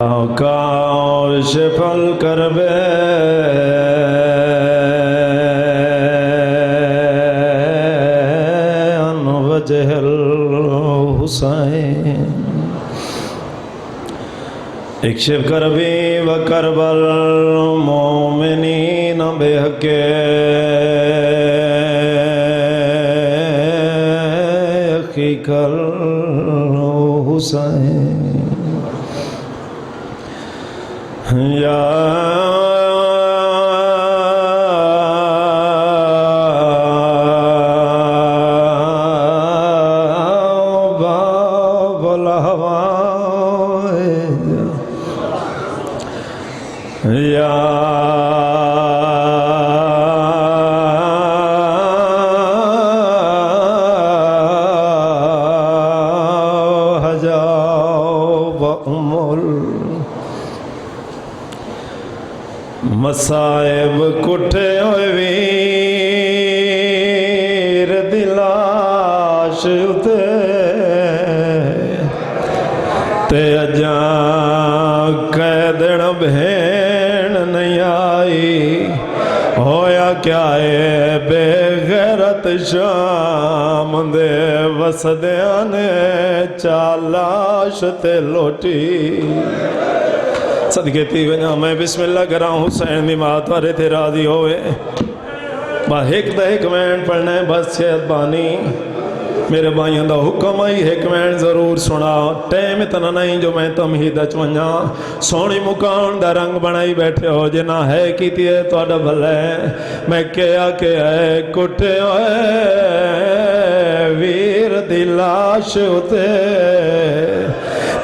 کاشف الکرب عن وجه الحسین اکشف کربی وکرب المؤمنین بحق اخیک الحسین یا باب الہوائے یا حجاب امول مصائب کٹھے ہوئے ویر دلاش اتے تے اجاں قیدن بھین نہیں آئی ہویا کیا ہے بے غیرت شام دے وسدیانے چالاش تے لوٹی صدقے تھی وجہ میں بسم اللہ کراؤں حسین دی مات وارے تھے راضی ہوئے با ایک مین پڑھنا ہے بس شہد بانی میرے بھائیوں دا حکم آئی ایک مین ضرور سنا ٹیم اتنا نہیں جو میں تمہید اچونجا سونی مکان دا رنگ بنائی بیٹھے ہو جنا ہے کیتی ہے تو اڈا بھلے میں کیا کٹے ہوئے ویر دلاش ہوتے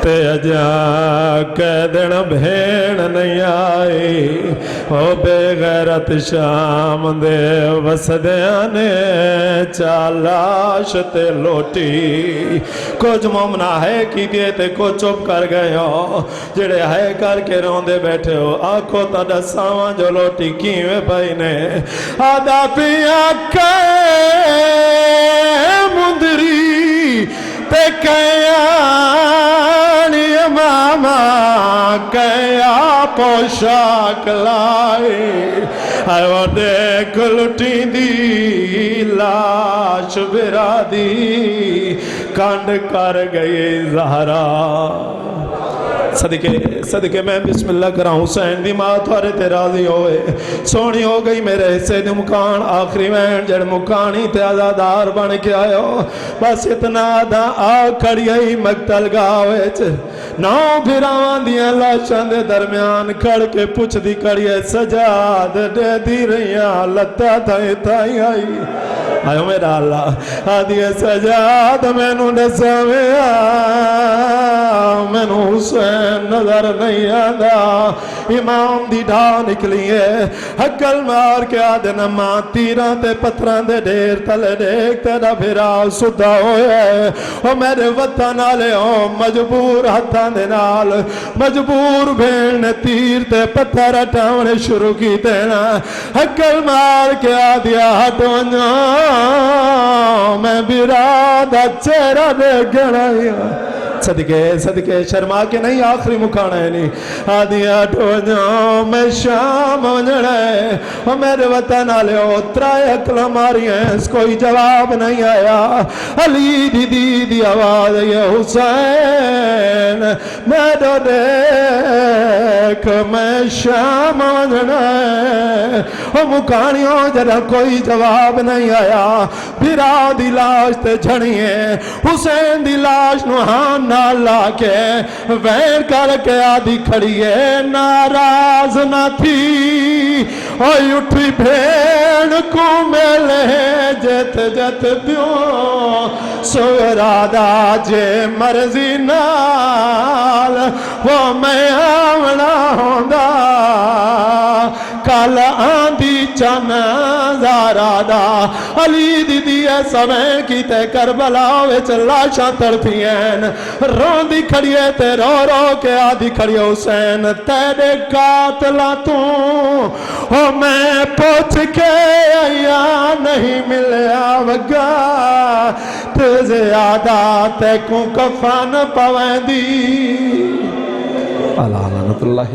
تے اجا قیدن بھین نہیں آئی او بے غیرت شام دے وسدیانے چالاش تے لوٹی کچھ مومنہ ہے کی دیے تے کو چپ کر گئے ہو جڑے ہے کر کے روندے بیٹھے ہو آنکھو تا دساواں جو لوٹی کیویں بھائی نے آدھا پیا کے مندری تے کیا ماما کیا پوشاک لائے آئے وہ دیکھ لٹی دی لاش برا دی کانڈ کر گئی زہرا صدقے میں بسم اللہ کراؤں حسین دی ماں تھوڑے تے راضی ہوئے سونی ہو گئی میرے حصے دی مکان آخری وین جڑ مکانی تے آزادار بن کے آئے ہو بس اتنا دا کھڑی آئی مقتل گاوے نو بھیراوان دیا لاشان دے درمیان کھڑ کے پوچھ دی کھڑی ہے سجاد دے دی رہیاں لتا تھائی آئی آئے میرا اللہ آدھی سجاد میں نو نسویا میں نو حسین نظر نہیں آدھا امام دی ڈھا نکلی ہے حقل مار کے آدھے نما تیران تے پتران دے دیر تلے دیکھ تیرا بھیرا سدھا ہوئے او میرے وطن آلے ہو مجبور ہتھان دے نال مجبور بھین تیر تے پتھر ہٹاونے شروع کی دینا حقل مار کے آدھیا ہٹونا میں بھیرا دا چہرہ دے گھڑایا صدقے شرما کے نہیں آخری مکانا ہے نہیں آدھیا ٹھوجاؤں میں شام ونجڑے اور میرے وطن آلے اترائے اکلا ماری ہیں اس کوئی جواب نہیں آیا علی دی آواز یہ حسین میں دو دیکھ میں شام ونجڑے اور مکانیوں جرہ کوئی جواب نہیں آیا بھیرا دی لاش تے جھڑی ہیں حسین دی لاش نوحان لا کے وین کر کے آدھی کھڑی ہے ناراض نہ تھی اوئی اٹھی بھین کو ملے جت جت پیوں سورادا جے مرضی نال وہ میں آمنا ہوندہ کل آندھی چن زارادا علی دی سمیں کی تے کربلا وچ لاشاں تڑپین روندی کھڑیے تے رو رو کے آدھی کھڑیے حسین تیرے قاتلہ تو او میں پوچھ کے آیا نہیں ملیا وگا تے زیادہ تے کو کفن پویں دی اللہ لعنت اللہ